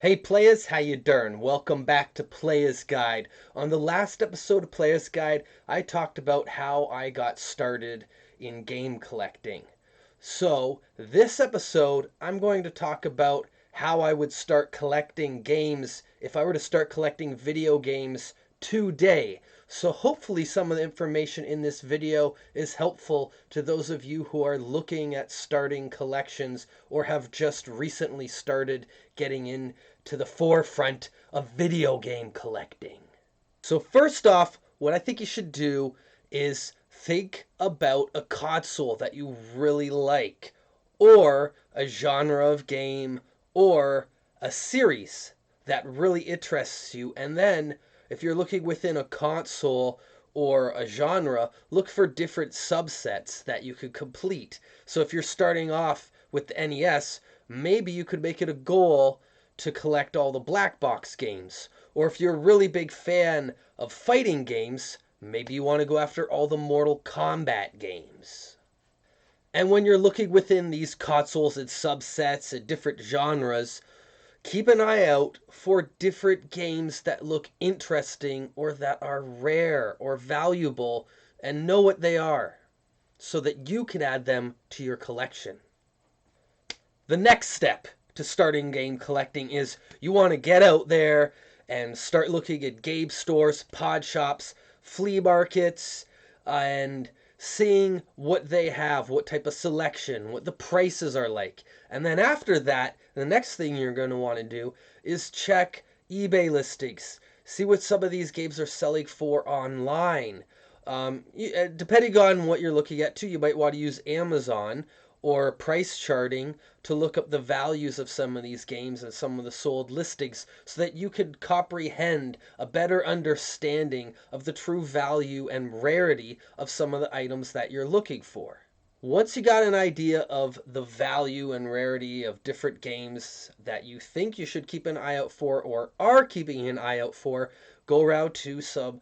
Hey Playas, how you doing? Welcome back to Playas Guide. On the last episode of Playas Guide, I talked about how I got started in game collecting. So, this episode, I'm going to talk about how I would start collecting games if I were to start collecting video games today. So hopefully some of the information in this video is helpful to those of you who are looking at starting collections or have just recently started getting into the forefront of video game collecting. So first off, what I think you should do is think about a console that you really like, or a genre of game, or a series that really interests you. And then, if you're looking within a console or a genre, look for different subsets that you could complete. So if you're starting off with the NES, maybe you could make it a goal to collect all the black box games. Or if you're a really big fan of fighting games, maybe you want to go after all the Mortal Kombat games. And when you're looking within these consoles and subsets and different genres, keep an eye out for different games that look interesting or that are rare or valuable and know what they are so that you can add them to your collection. The next step to starting game collecting is you want to get out there and start looking at game stores, pod shops, flea markets, and seeing what they have, what type of selection, what the prices are like. And then after that, the next thing you're going to want to do is check eBay listings. See what some of these games are selling for online. Depending on what you're looking at, too, you might want to use Amazon or price charting to look up the values of some of these games and some of the sold listings so that you could comprehend a better understanding of the true value and rarity of some of the items that you're looking for. Once you got an idea of the value and rarity of different games that you think you should keep an eye out for or are keeping an eye out for, go around to some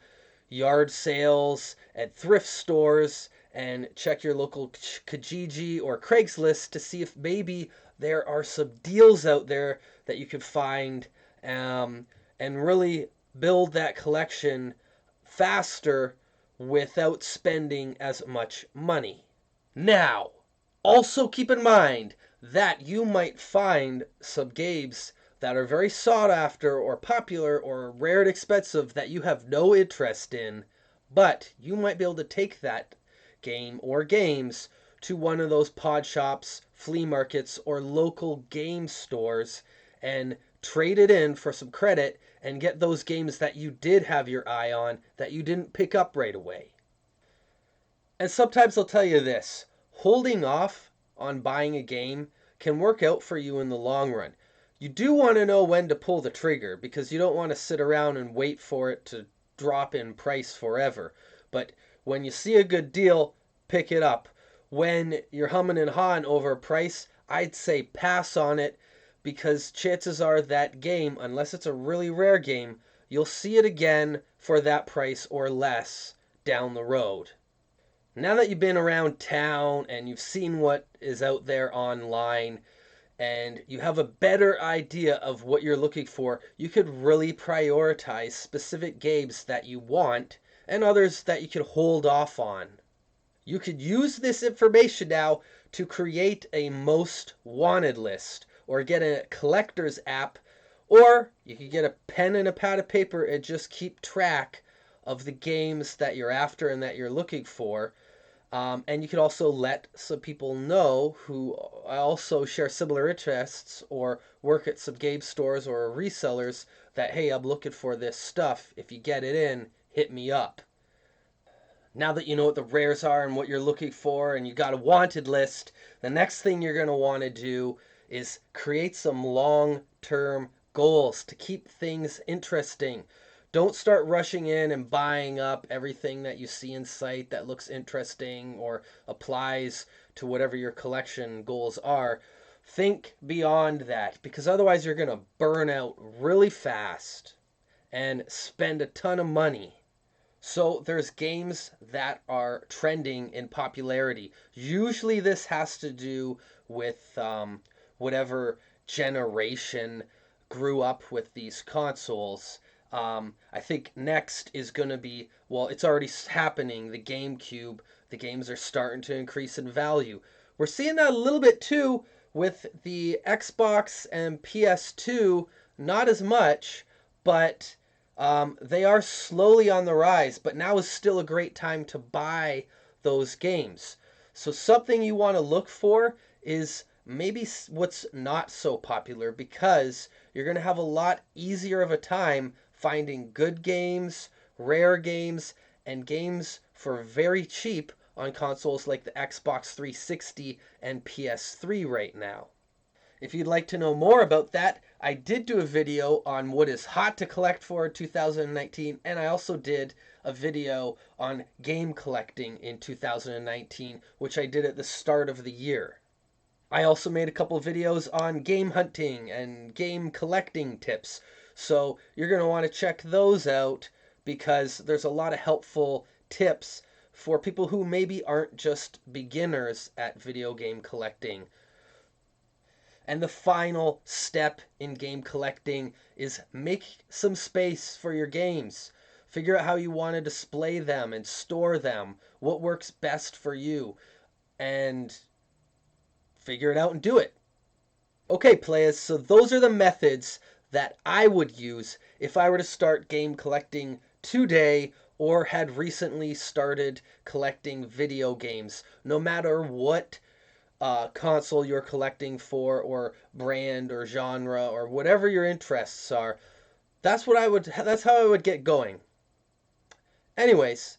yard sales at thrift stores and check your local Kijiji or Craigslist to see if maybe there are some deals out there that you could find and really build that collection faster without spending as much money. Now, also keep in mind that you might find some games that are very sought after or popular or rare and expensive that you have no interest in, but you might be able to take that game or games to one of those pod shops, flea markets, or local game stores and trade it in for some credit and get those games that you did have your eye on that you didn't pick up right away. And sometimes I'll tell you this, holding off on buying a game can work out for you in the long run. You do want to know when to pull the trigger because you don't want to sit around and wait for it to drop in price forever. But when you see a good deal, pick it up. When you're humming and hawing over a price, I'd say pass on it because chances are that game, unless it's a really rare game, you'll see it again for that price or less down the road. Now that you've been around town and you've seen what is out there online and you have a better idea of what you're looking for, you could really prioritize specific games that you want and others that you could hold off on. You could use this information now to create a most wanted list or get a collector's app, or you could get a pen and a pad of paper and just keep track of the games that you're after and that you're looking for. And you could also let some people know who also share similar interests or work at some game stores or resellers that, hey, I'm looking for this stuff. If you get it in, hit me up. Now that you know what the rares are and what you're looking for and you got a wanted list, the next thing you're going to want to do is create some long-term goals to keep things interesting. Don't start rushing in and buying up everything that you see in sight that looks interesting or applies to whatever your collection goals are. Think beyond that because otherwise you're going to burn out really fast and spend a ton of money. So there's games that are trending in popularity. Usually this has to do with whatever generation grew up with these consoles. I think next is going to be, well, it's already happening, the GameCube. The games are starting to increase in value. We're seeing that a little bit too with the Xbox and PS2, not as much, but they are slowly on the rise. But now is still a great time to buy those games. So something you want to look for is maybe what's not so popular, because you're going to have a lot easier of a time finding good games, rare games, and games for very cheap on consoles like the Xbox 360 and PS3 right now. If you'd like to know more about that, I did do a video on what is hot to collect for 2019, and I also did a video on game collecting in 2019, which I did at the start of the year. I also made a couple videos on game hunting and game collecting tips, so you're going to want to check those out because there's a lot of helpful tips for people who maybe aren't just beginners at video game collecting. And the final step in game collecting is make some space for your games. Figure out how you want to display them and store them, what works best for you, and figure it out and do it. Okay, players, so those are the methods that I would use if I were to start game collecting today or had recently started collecting video games, no matter what console you're collecting for, or brand, or genre, or whatever your interests are. That's how I would get going. Anyways,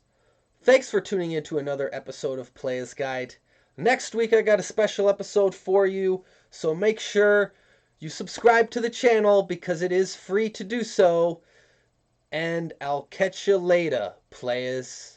thanks for tuning in to another episode of Playas Guide. Next week I got a special episode for you, so make sure you subscribe to the channel because it is free to do so. And I'll catch you later, players.